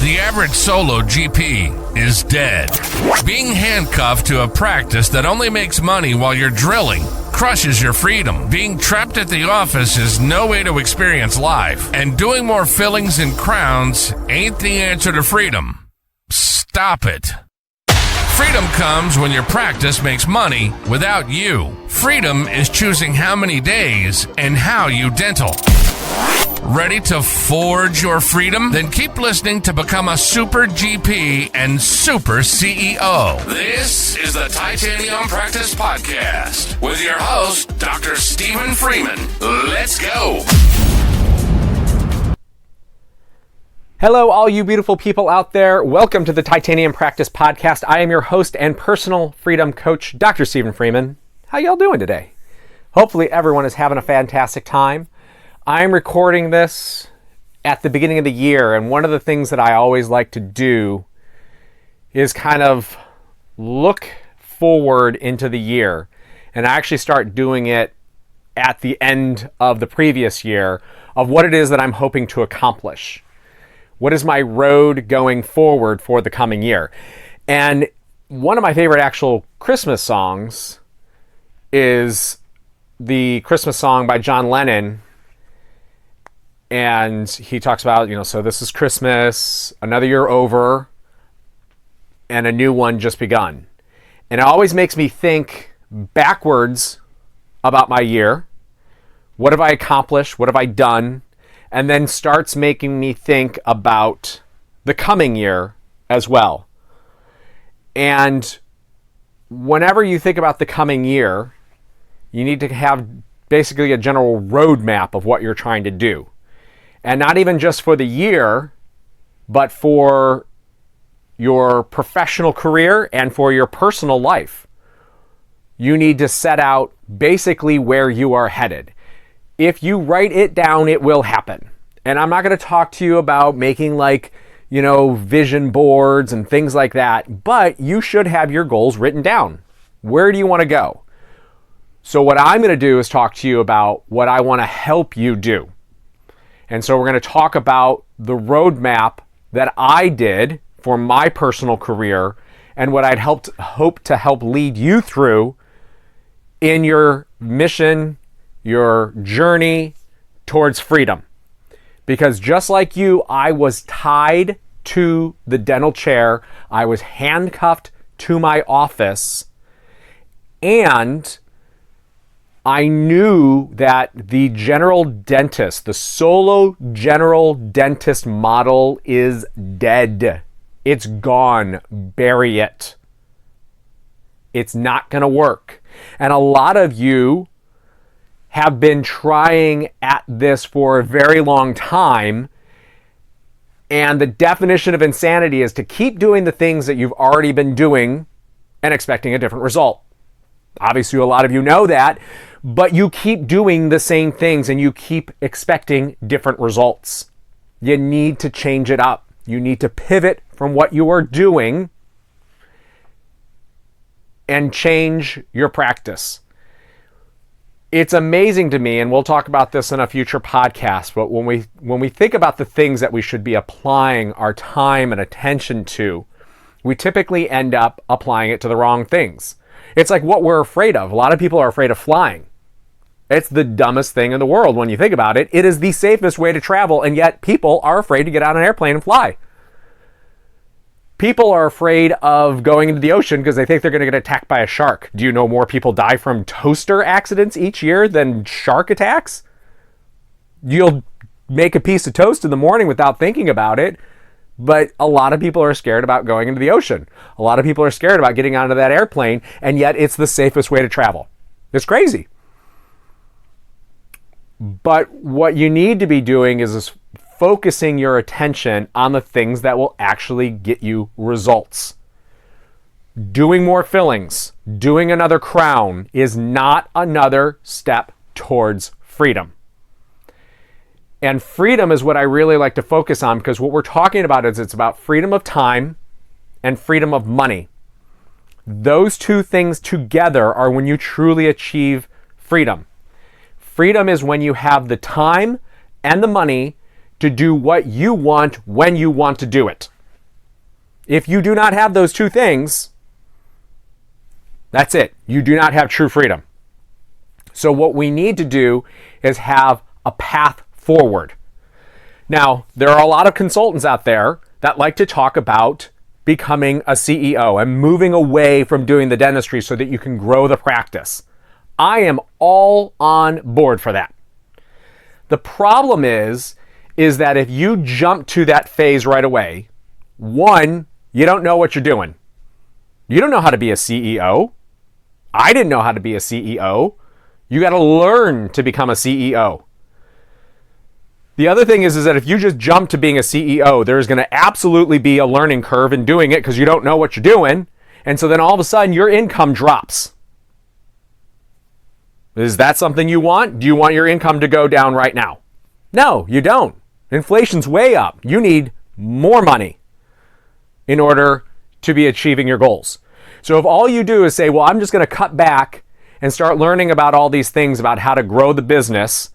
The average solo GP is dead. Being handcuffed to a practice that only makes money while you're drilling crushes your freedom. Being trapped at the office is no way to experience life. And doing more fillings and crowns ain't the answer to freedom. Stop it. Freedom comes when your practice makes money without you. Freedom is choosing how many days and how you dental. Ready to forge your freedom? Then keep listening to become a super GP and super CEO. This is the Titanium Practice Podcast with your host, Dr. Stephen Freeman. Let's go. Hello, all you beautiful people out there. Welcome to the Titanium Practice Podcast. I am your host and personal freedom coach, Dr. Stephen Freeman. How y'all doing today? Hopefully everyone is having a fantastic time. I'm recording this at the beginning of the year, and one of the things that I always like to do is kind of look forward into the year. And I actually start doing it at the end of the previous year of what it is that I'm hoping to accomplish. What is my road going forward for the coming year? And one of my favorite actual Christmas songs is the Christmas song by John Lennon. And he talks about, so this is Christmas, another year over, and a new one just begun. And it always makes me think backwards about my year. What have I accomplished? What have I done? And then starts making me think about the coming year as well. And whenever you think about the coming year, you need to have basically a general roadmap of what you're trying to do. And not even just for the year, but for your professional career and for your personal life. You need to set out basically where you are headed. If you write it down, it will happen. And I'm not going to talk to you about making vision boards and things like that, but you should have your goals written down. Where do you want to go? So what I'm going to do is talk to you about what I want to help you do. And so we're going to talk about the roadmap that I did for my personal career and what I'd hope to help lead you through in your mission, your journey towards freedom. Because just like you, I was tied to the dental chair. I was handcuffed to my office. And I knew that the general dentist, the solo general dentist model is dead. It's gone. Bury it. It's not going to work. And a lot of you have been trying at this for a very long time. And the definition of insanity is to keep doing the things that you've already been doing and expecting a different result. Obviously, a lot of you know that, but you keep doing the same things and you keep expecting different results. You need to change it up. You need to pivot from what you are doing and change your practice. It's amazing to me, and we'll talk about this in a future podcast, but when we think about the things that we should be applying our time and attention to, we typically end up applying it to the wrong things. It's like what we're afraid of. A lot of people are afraid of flying. It's the dumbest thing in the world when you think about it. It is the safest way to travel, and yet people are afraid to get on an airplane and fly. People are afraid of going into the ocean because they think they're going to get attacked by a shark. Do you know more people die from toaster accidents each year than shark attacks? You'll make a piece of toast in the morning without thinking about it, but a lot of people are scared about going into the ocean. A lot of people are scared about getting onto that airplane, and yet it's the safest way to travel. It's crazy. But what you need to be doing is focusing your attention on the things that will actually get you results. Doing more fillings, doing another crown is not another step towards freedom. And freedom is what I really like to focus on, because what we're talking about is it's about freedom of time and freedom of money. Those two things together are when you truly achieve freedom. Freedom is when you have the time and the money to do what you want when you want to do it. If you do not have those two things, that's it. You do not have true freedom. So what we need to do is have a path forward. Now, there are a lot of consultants out there that like to talk about becoming a CEO and moving away from doing the dentistry so that you can grow the practice. I am all on board for that. The problem is that if you jump to that phase right away, one, you don't know what you're doing. You don't know how to be a CEO. I didn't know how to be a CEO. You got to learn to become a CEO. The other thing is that if you just jump to being a CEO, there's going to absolutely be a learning curve in doing it because you don't know what you're doing. And so then all of a sudden your income drops. Is that something you want? Do you want your income to go down right now? No, you don't. Inflation's way up. You need more money in order to be achieving your goals. So if all you do is say, well, I'm just going to cut back and start learning about all these things about how to grow the business,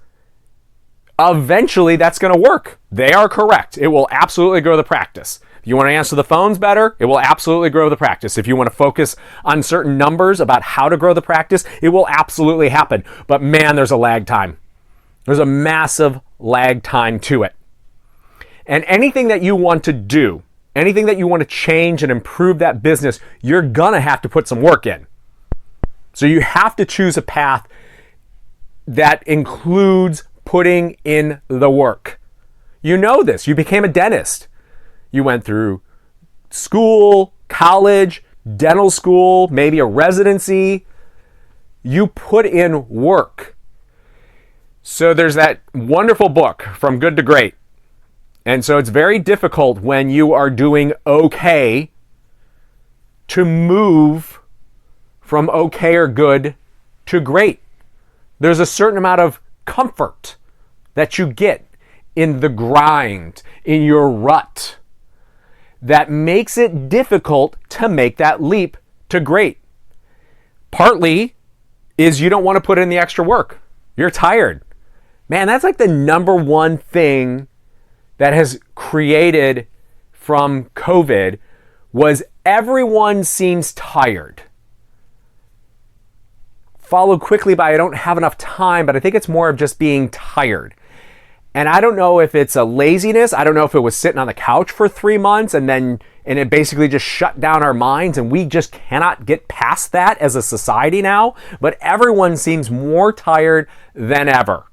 eventually that's going to work. They are correct. It will absolutely grow the practice. If you want to answer the phones better, it will absolutely grow the practice. If you want to focus on certain numbers about how to grow the practice, it will absolutely happen. But man, there's a lag time. There's a massive lag time to it. And anything that you want to do, anything that you want to change and improve that business, you're going to have to put some work in. So you have to choose a path that includes putting in the work. You know this. You became a dentist. You went through school, college, dental school, maybe a residency. You put in work. So there's that wonderful book, From Good to Great. And so it's very difficult when you are doing okay to move from okay or good to great. There's a certain amount of comfort that you get in the grind, in your rut, that makes it difficult to make that leap to great. Partly is you don't want to put in the extra work. You're tired. Man, that's like the number one thing that has created from COVID was everyone seems tired. Followed quickly by I don't have enough time, but I think it's more of just being tired. And I don't know if it's a laziness. I don't know if it was sitting on the couch for 3 months and it basically just shut down our minds and we just cannot get past that as a society now. But everyone seems more tired than ever.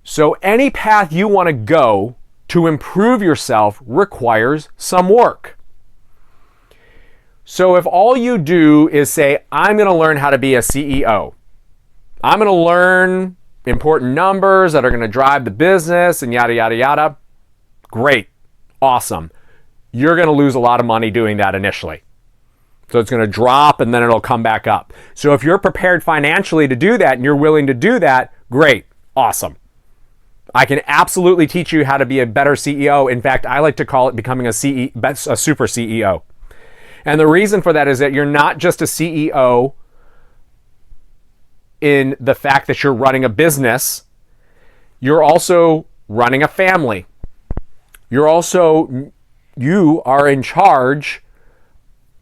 So any path you want to go to improve yourself requires some work. So if all you do is say, I'm going to learn how to be a CEO, I'm going to learn important numbers that are going to drive the business and yada, yada, yada, great, awesome. You're going to lose a lot of money doing that initially. So it's going to drop and then it'll come back up. So if you're prepared financially to do that and you're willing to do that, great, awesome. I can absolutely teach you how to be a better CEO. In fact, I like to call it becoming a super CEO. And the reason for that is that you're not just a CEO in the fact that you're running a business, you're also running a family. You are in charge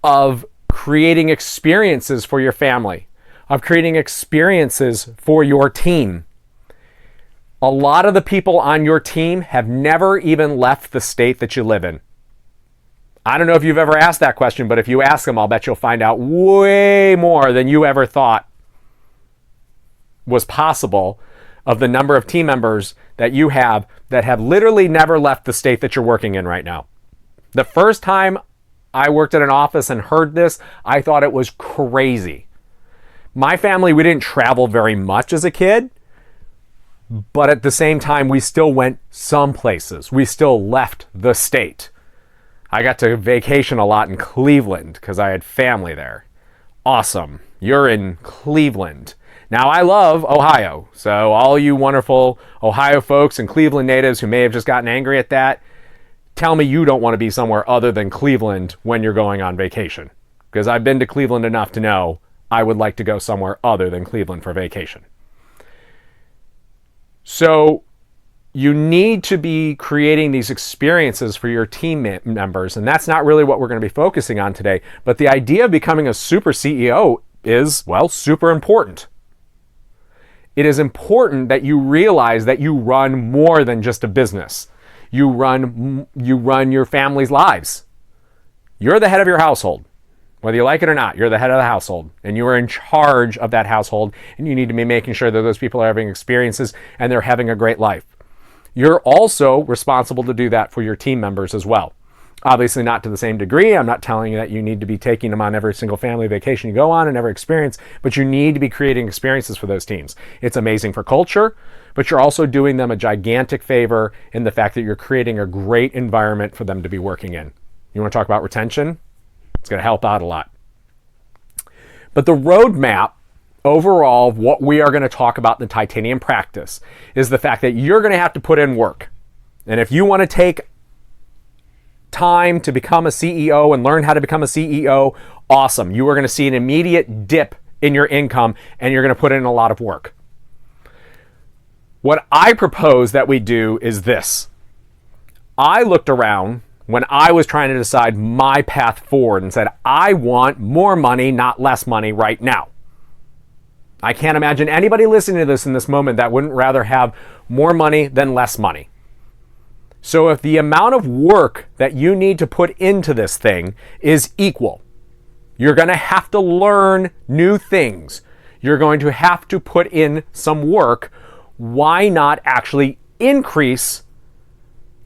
of creating experiences for your family, of creating experiences for your team. A lot of the people on your team have never even left the state that you live in. I don't know if you've ever asked that question, but if you ask them, I'll bet you'll find out way more than you ever thought was possible of the number of team members that you have that have literally never left the state that you're working in right now. The first time I worked at an office and heard this, I thought it was crazy. My family, we didn't travel very much as a kid, but at the same time, we still went some places. We still left the state. I got to vacation a lot in Cleveland because I had family there. Awesome. You're in Cleveland. Now, I love Ohio. So all you wonderful Ohio folks and Cleveland natives who may have just gotten angry at that, tell me you don't want to be somewhere other than Cleveland when you're going on vacation. Because I've been to Cleveland enough to know I would like to go somewhere other than Cleveland for vacation. So you need to be creating these experiences for your team members. And that's not really what we're going to be focusing on today. But the idea of becoming a super CEO is, well, super important. It is important that you realize that you run more than just a business. You run your family's lives. You're the head of your household. Whether you like it or not, you're the head of the household, and you are in charge of that household, and you need to be making sure that those people are having experiences and they're having a great life. You're also responsible to do that for your team members as well. Obviously not to the same degree. I'm not telling you that you need to be taking them on every single family vacation you go on and every experience, but you need to be creating experiences for those teams. It's amazing for culture, but you're also doing them a gigantic favor in the fact that you're creating a great environment for them to be working in. You want to talk about retention? It's going to help out a lot. But the roadmap overall of what we are going to talk about in the titanium practice is the fact that you're going to have to put in work. And if you want to take time to become a CEO and learn how to become a CEO, awesome. You are going to see an immediate dip in your income and you're going to put in a lot of work. What I propose that we do is this. I looked around when I was trying to decide my path forward and said, I want more money, not less money right now. I can't imagine anybody listening to this in this moment that wouldn't rather have more money than less money. So if the amount of work that you need to put into this thing is equal, you're going to have to learn new things. You're going to have to put in some work. Why not actually increase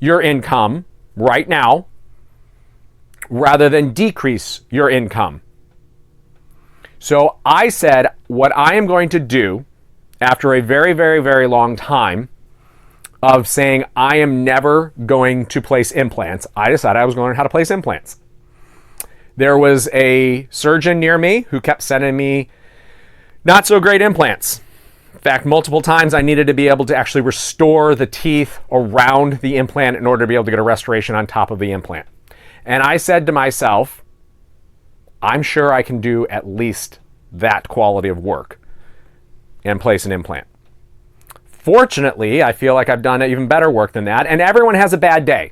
your income right now rather than decrease your income? So I said, what I am going to do after a very, very, very long time of saying I am never going to place implants, I decided I was going to learn how to place implants. There was a surgeon near me who kept sending me not so great implants. In fact, multiple times I needed to be able to actually restore the teeth around the implant in order to be able to get a restoration on top of the implant. And I said to myself, I'm sure I can do at least that quality of work and place an implant. Fortunately, I feel like I've done even better work than that, and everyone has a bad day.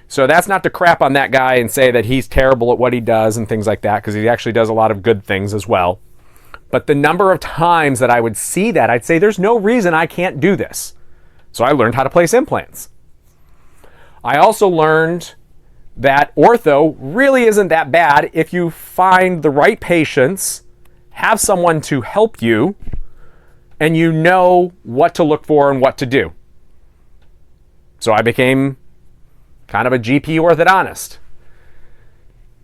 So that's not to crap on that guy and say that he's terrible at what he does and things like that, because he actually does a lot of good things as well. But the number of times that I would see that, I'd say there's no reason I can't do this. So I learned how to place implants. I also learned that ortho really isn't that bad if you find the right patients, have someone to help you, and you know what to look for and what to do. So I became kind of a GP orthodontist.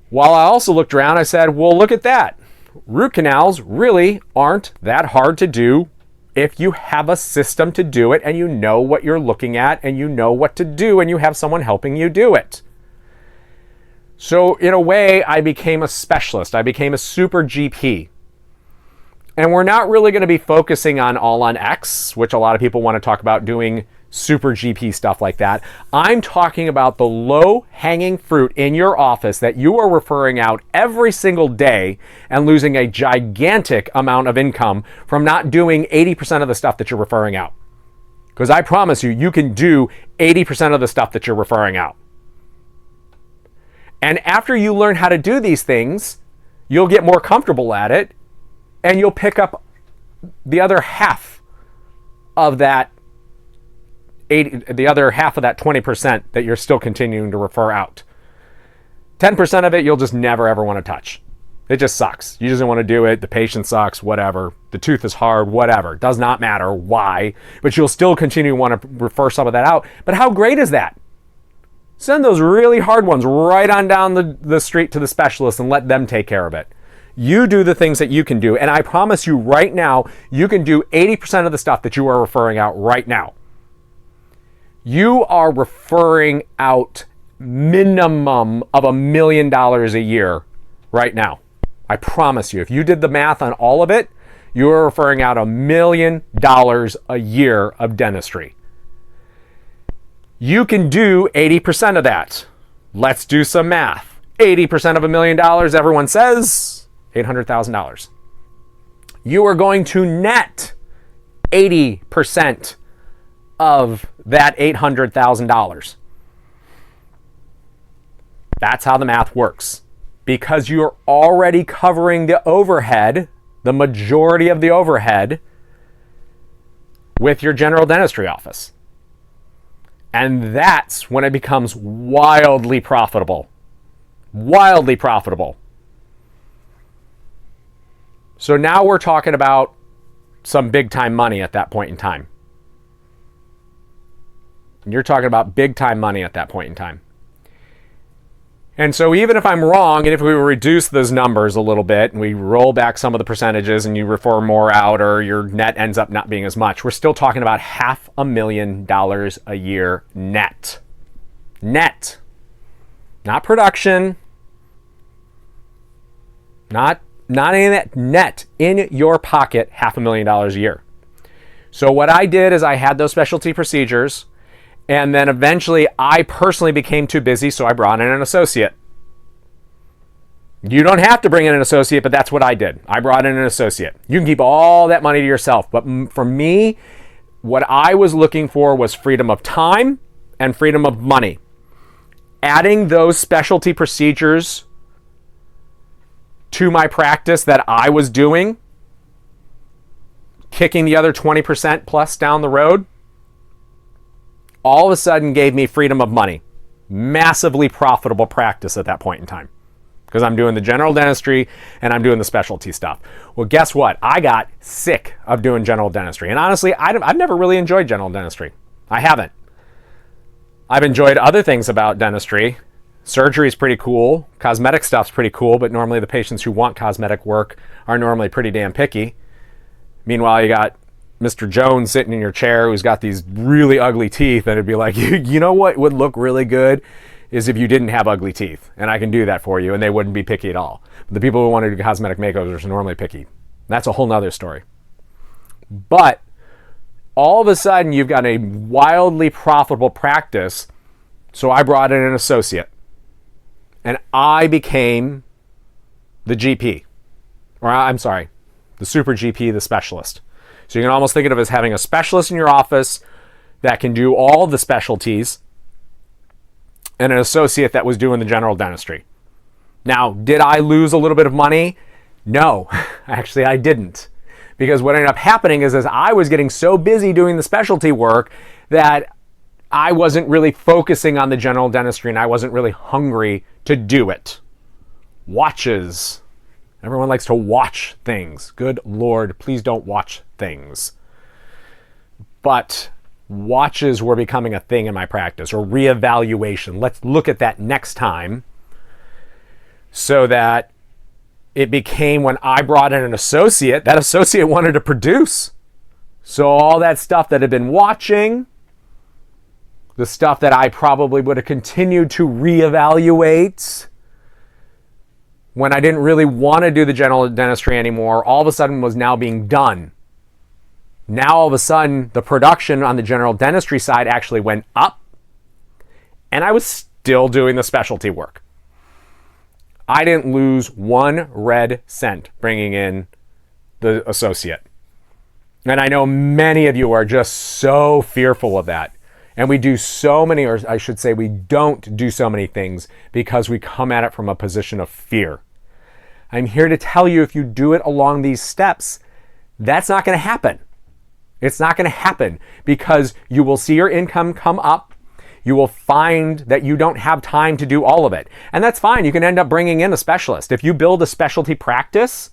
While I also looked around, I said, well, look at that. Root canals really aren't that hard to do if you have a system to do it and you know what you're looking at and you know what to do and you have someone helping you do it. So in a way, I became a specialist. I became a super GP. And we're not really going to be focusing on All on X, which a lot of people want to talk about doing super GP stuff like that. I'm talking about the low-hanging fruit in your office that you are referring out every single day and losing a gigantic amount of income from not doing 80% of the stuff that you're referring out. Because I promise you, you can do 80% of the stuff that you're referring out. And after you learn how to do these things, you'll get more comfortable at it, and you'll pick up the other half of that 20% that you're still continuing to refer out. 10% of it you'll just never ever want to touch. It just sucks. You just don't want to do it. The patient sucks, whatever. The tooth is hard, whatever. Does not matter why, but you'll still continue to want to refer some of that out. But how great is that? Send those really hard ones right on down the street to the specialist and let them take care of it. You do the things that you can do, and I promise you right now, you can do 80% of the stuff that you are referring out right now. You are referring out minimum of $1 million a year right now. I promise you, if you did the math on all of it, you are referring out $1 million a year of dentistry. You can do 80% of that. Let's do some math. 80% of $1 million, everyone says $800,000. You are going to net 80% of that $800,000. That's how the math works. Because you're already covering the overhead, the majority of the overhead, with your general dentistry office. And that's when it becomes wildly profitable. Wildly profitable. So now we're talking about some big time money at that point in time. You're talking about big time money at that point in time. And so even if I'm wrong, and if we reduce those numbers a little bit, and we roll back some of the percentages and you refer more out, or your net ends up not being as much, we're still talking about $500,000 a year net. Net. Not production. Not any of that. Net. In your pocket, $500,000 a year. So what I did is I had those specialty procedures, and then eventually I personally became too busy, so I brought in an associate. You don't have to bring in an associate, but that's what I did. I brought in an associate. You can keep all that money to yourself. But for me, what I was looking for was freedom of time and freedom of money. Adding those specialty procedures to my practice that I was doing, kicking the other 20% plus down the road, all of a sudden gave me freedom of money. Massively profitable practice at that point in time. Because I'm doing the general dentistry and I'm doing the specialty stuff. Well, guess what? I got sick of doing general dentistry. And honestly, I've never really enjoyed general dentistry. I haven't. I've enjoyed other things about dentistry. Surgery is pretty cool. Cosmetic stuff's pretty cool, but normally the patients who want cosmetic work are normally pretty damn picky. Meanwhile, you got Mr. Jones sitting in your chair who's got these really ugly teeth, and it'd be like, you know what would look really good is if you didn't have ugly teeth, and I can do that for you, and they wouldn't be picky at all. But the people who want to do cosmetic makeovers are normally picky. That's a whole nother story. But all of a sudden, you've got a wildly profitable practice, so I brought in an associate, and I became the GP, or I'm sorry, the super GP, the specialist. So you can almost think of it as having a specialist in your office that can do all the specialties and an associate that was doing the general dentistry. Now, did I lose a little bit of money? No, actually I didn't. Because what ended up happening is I was getting so busy doing the specialty work that I wasn't really focusing on the general dentistry and I wasn't really hungry to do it. Watches. Everyone likes to watch things. Good Lord, please don't watch things. But watches were becoming a thing in my practice, or reevaluation. Let's look at that next time. So that it became, when I brought in an associate, that associate wanted to produce. So all that stuff that had been watching, the stuff that I probably would have continued to reevaluate when I didn't really want to do the general dentistry anymore, all of a sudden was now being done. Now all of a sudden, the production on the general dentistry side actually went up, and I was still doing the specialty work. I didn't lose one red cent bringing in the associate. And I know many of you are just so fearful of that. And we do so many, or I should say we don't do so many things because we come at it from a position of fear. I'm here to tell you, if you do it along these steps, that's not going to happen. It's not going to happen because you will see your income come up. You will find that you don't have time to do all of it. And that's fine. You can end up bringing in a specialist. If you build a specialty practice,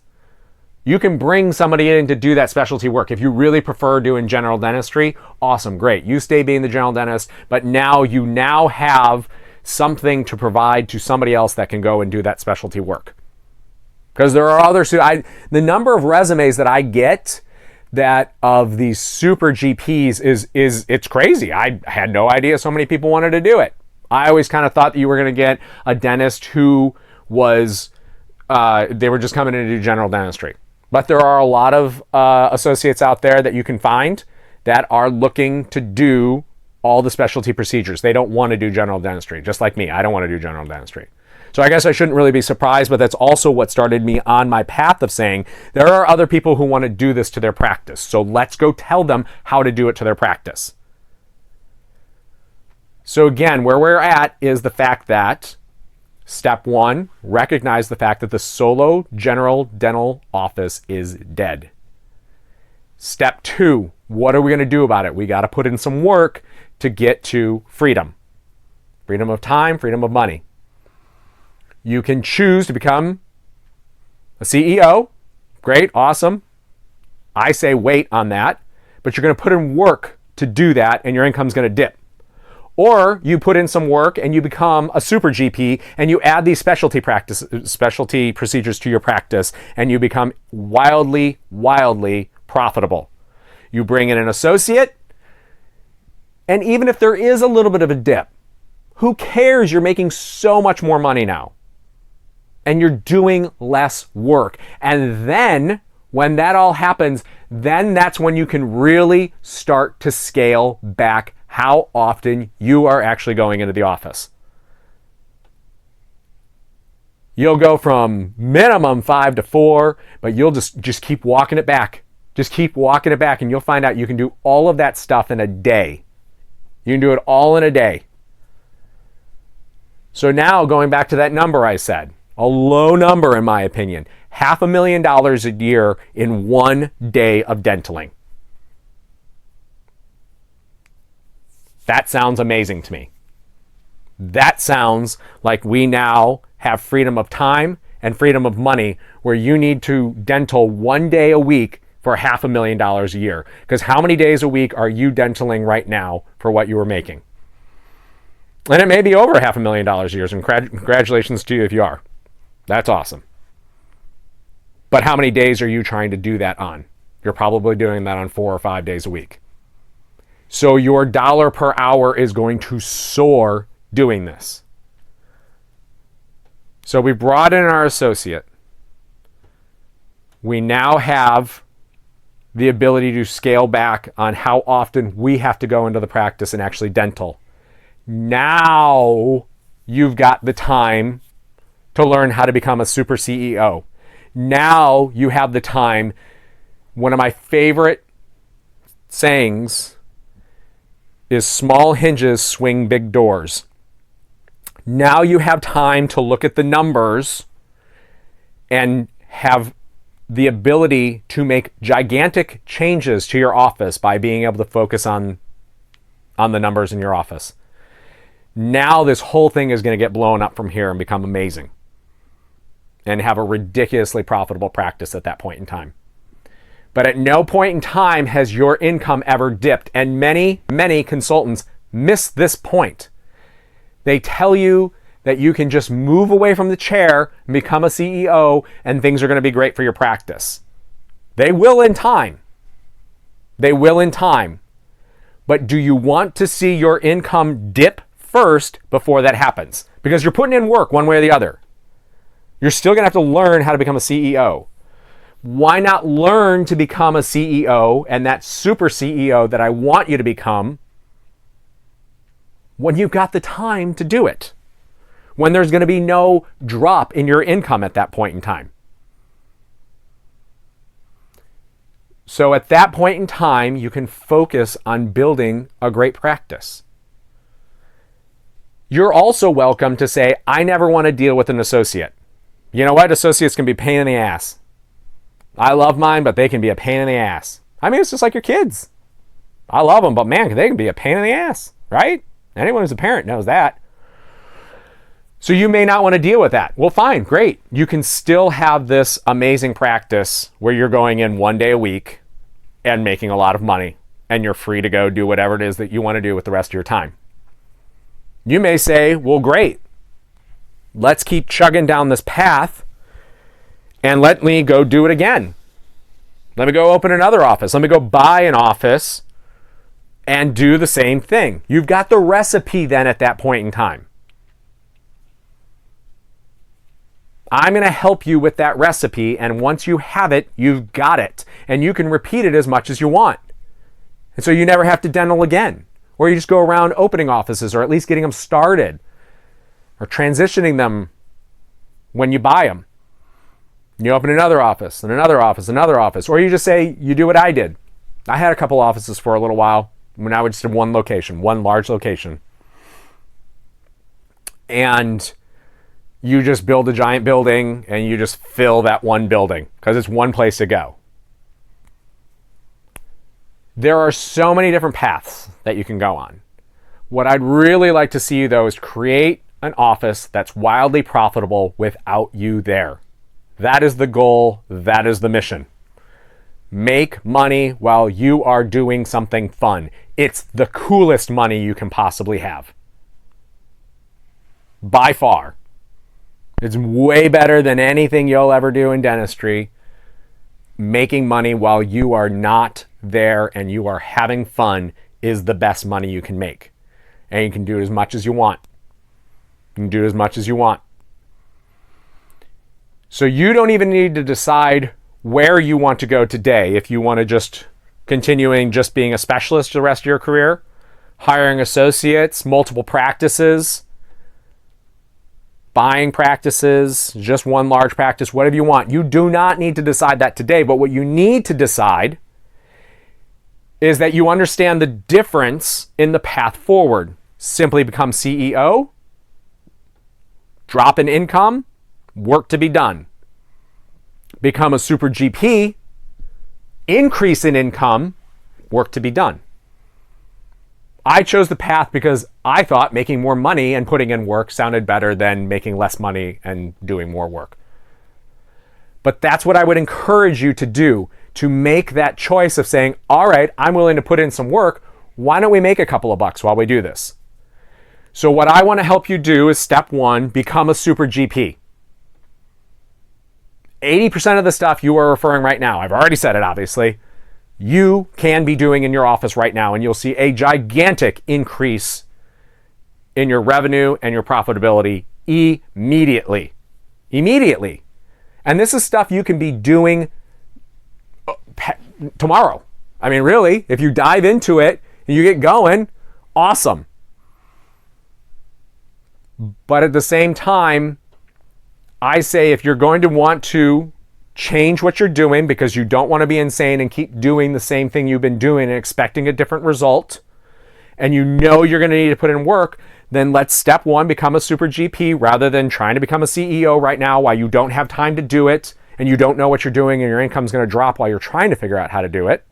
you can bring somebody in to do that specialty work. If you really prefer doing general dentistry, awesome, great. You stay being the general dentist, but now you have something to provide to somebody else that can go and do that specialty work. Because there are others who, the number of resumes that I get that of these super GPs is it's crazy. I had no idea so many people wanted to do it. I always kind of thought that you were going to get a dentist who was, they were just coming in to do general dentistry. But there are a lot of associates out there that you can find that are looking to do all the specialty procedures. They don't want to do general dentistry, just like me. I don't want to do general dentistry. So I guess I shouldn't really be surprised, but that's also what started me on my path of saying there are other people who want to do this to their practice. So let's go tell them how to do it to their practice. So again, where we're at is the fact that step one, recognize the fact that the solo general dental office is dead. Step two, what are we going to do about it? We got to put in some work to get to freedom. Freedom of time, freedom of money. You can choose to become a CEO. Great, awesome. I say wait on that, but you're going to put in work to do that and your income's going to dip. Or you put in some work and you become a super GP and you add these specialty procedures to your practice and you become wildly, wildly profitable. You bring in an associate, and even if there is a little bit of a dip, who cares? You're making so much more money now. And you're doing less work. And then when that all happens, then that's when you can really start to scale back how often you are actually going into the office. You'll go from minimum 5 to 4, but you'll just keep walking it back. Just keep walking it back and you'll find out you can do all of that stuff in a day. You can do it all in a day. So now going back to that number I said, a low number in my opinion, $500,000 a year in 1 day of dentaling. That sounds amazing to me. That sounds like we now have freedom of time and freedom of money where you need to dental 1 day a week for $500,000 a year. Because how many days a week are you dentaling right now for what you were making? And it may be over $500,000 a year, and congratulations to you if you are. That's awesome. But how many days are you trying to do that on? You're probably doing that on 4 or 5 days a week. So your dollar per hour is going to soar doing this. So we brought in our associate. We now have the ability to scale back on how often we have to go into the practice and actually dental. Now you've got the time to learn how to become a super CEO. Now you have the time. One of my favorite sayings is small hinges swing big doors. Now you have time to look at the numbers and have the ability to make gigantic changes to your office by being able to focus on the numbers in your office. Now this whole thing is going to get blown up from here and become amazing and have a ridiculously profitable practice at that point in time. But at no point in time has your income ever dipped. And many, many consultants miss this point. They tell you that you can just move away from the chair and become a CEO and things are going to be great for your practice. They will in time. They will in time. But do you want to see your income dip first before that happens? Because you're putting in work one way or the other. You're still going to have to learn how to become a CEO. Why not learn to become a CEO and that super CEO that I want you to become when you've got the time to do it? When there's going to be no drop in your income at that point in time. So at that point in time, you can focus on building a great practice. You're also welcome to say, I never want to deal with an associate. You know what? Associates can be a pain in the ass. I love mine, but they can be a pain in the ass. I mean, it's just like your kids. I love them, but man, they can be a pain in the ass, right? Anyone who's a parent knows that. So you may not want to deal with that. Well, fine, great. You can still have this amazing practice where you're going in 1 day a week and making a lot of money, and you're free to go do whatever it is that you want to do with the rest of your time. You may say, well, great. Let's keep chugging down this path and let me go do it again. Let me go open another office. Let me go buy an office and do the same thing. You've got the recipe then at that point in time. I'm going to help you with that recipe, and once you have it, you've got it. And you can repeat it as much as you want. And so you never have to dental again. Or you just go around opening offices, or at least getting them started, or transitioning them when you buy them. You open another office, and another office, another office. Or you just say, you do what I did. I had a couple offices for a little while when I would just have one location, one large location. and you just build a giant building and you just fill that one building because it's one place to go. There are so many different paths that you can go on. What I'd really like to see you, though, is create an office that's wildly profitable without you there. That is the goal. That is the mission. Make money while you are doing something fun. It's the coolest money you can possibly have. By far. It's way better than anything you'll ever do in dentistry. Making money while you are not there and you are having fun is the best money you can make. And you can do it as much as you want. You can do it as much as you want. So you don't even need to decide where you want to go today. If you want to just continuing just being a specialist the rest of your career, hiring associates, multiple practices, buying practices, just one large practice, whatever you want. You do not need to decide that today, but what you need to decide is that you understand the difference in the path forward. Simply become CEO, drop in income, work to be done. Become a super GP, increase in income, work to be done. I chose the path because I thought making more money and putting in work sounded better than making less money and doing more work. But that's what I would encourage you to do, to make that choice of saying, all right, I'm willing to put in some work. Why don't we make a couple of bucks while we do this? So what I want to help you do is step one, become a super GP. 80% of the stuff you are referring right now, I've already said it obviously, you can be doing in your office right now, and you'll see a gigantic increase in your revenue and your profitability immediately. Immediately. And this is stuff you can be doing tomorrow. I mean, really, if you dive into it and you get going, awesome. But at the same time, I say if you're going to want to change what you're doing because you don't want to be insane and keep doing the same thing you've been doing and expecting a different result, and you know you're going to need to put in work, then let's step one, become a super GP rather than trying to become a CEO right now while you don't have time to do it and you don't know what you're doing and your income's going to drop while you're trying to figure out how to do it.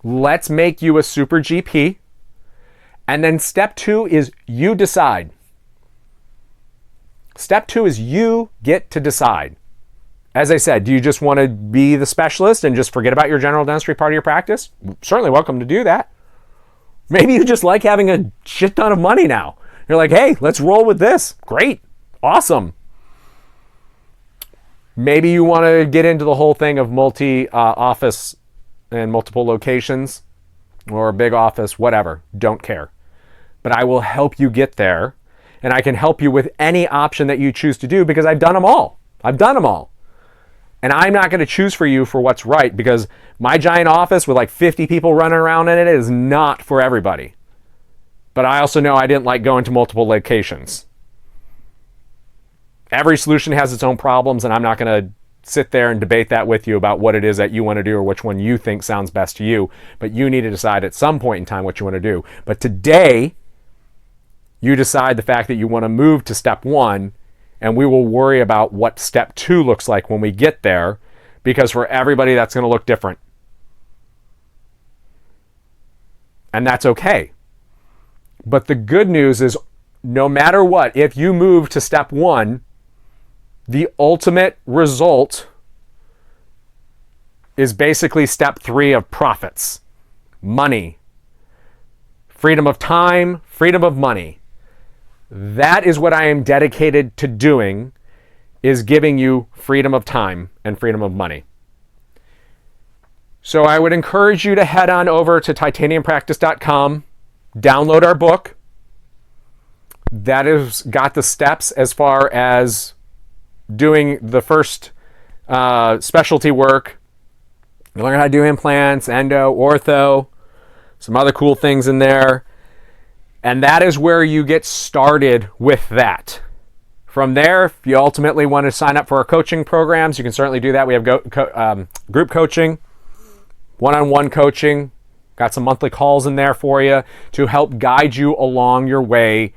Let's make you a super GP. And then step two is you decide. Step two is you get to decide. As I said, do you just want to be the specialist and just forget about your general dentistry part of your practice? Certainly welcome to do that. Maybe you just like having a shit ton of money now. You're like, hey, let's roll with this. Great. Awesome. Maybe you want to get into the whole thing of multi-office and multiple locations or a big office, whatever. Don't care. But I will help you get there, and I can help you with any option that you choose to do because I've done them all. I've done them all. And I'm not going to choose for you for what's right because my giant office with like 50 people running around in it is not for everybody. But I also know I didn't like going to multiple locations. Every solution has its own problems, and I'm not going to sit there and debate that with you about what it is that you want to do or which one you think sounds best to you. But you need to decide at some point in time what you want to do. But today, you decide the fact that you want to move to step one, and we will worry about what step two looks like when we get there, because for everybody that's going to look different. And that's okay. But the good news is no matter what, if you move to step one, the ultimate result is basically step three of profits. Money. Freedom of time, freedom of money. That is what I am dedicated to doing, is giving you freedom of time and freedom of money. So I would encourage you to head on over to titaniumpractice.com, download our book. That has got the steps as far as doing the first specialty work. You learn how to do implants, endo, ortho, some other cool things in there. And that is where you get started with that. From there, if you ultimately want to sign up for our coaching programs, you can certainly do that. We have group coaching, one-on-one coaching, got some monthly calls in there for you to help guide you along your way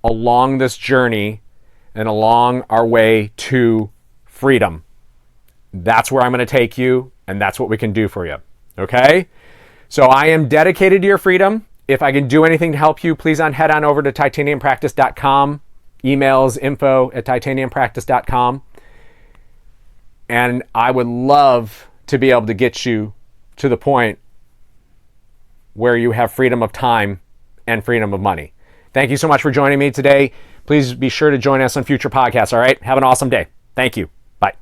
along this journey and along our way to freedom. That's where I'm going to take you, and that's what we can do for you. Okay? So I am dedicated to your freedom. If I can do anything to help you, please head on over to titaniumpractice.com. Emails info@titaniumpractice.com. And I would love to be able to get you to the point where you have freedom of time and freedom of money. Thank you so much for joining me today. Please be sure to join us on future podcasts, all right? Have an awesome day. Thank you. Bye.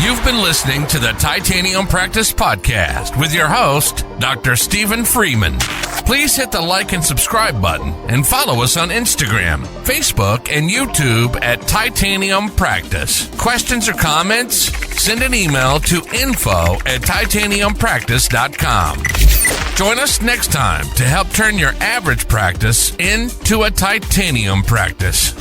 You've been listening to the Titanium Practice Podcast with your host, Dr. Stephen Freeman. Please hit the like and subscribe button and follow us on Instagram, Facebook, and YouTube at Titanium Practice. Questions or comments? Send an email to info@titaniumpractice.com. Join us next time to help turn your average practice into a titanium practice.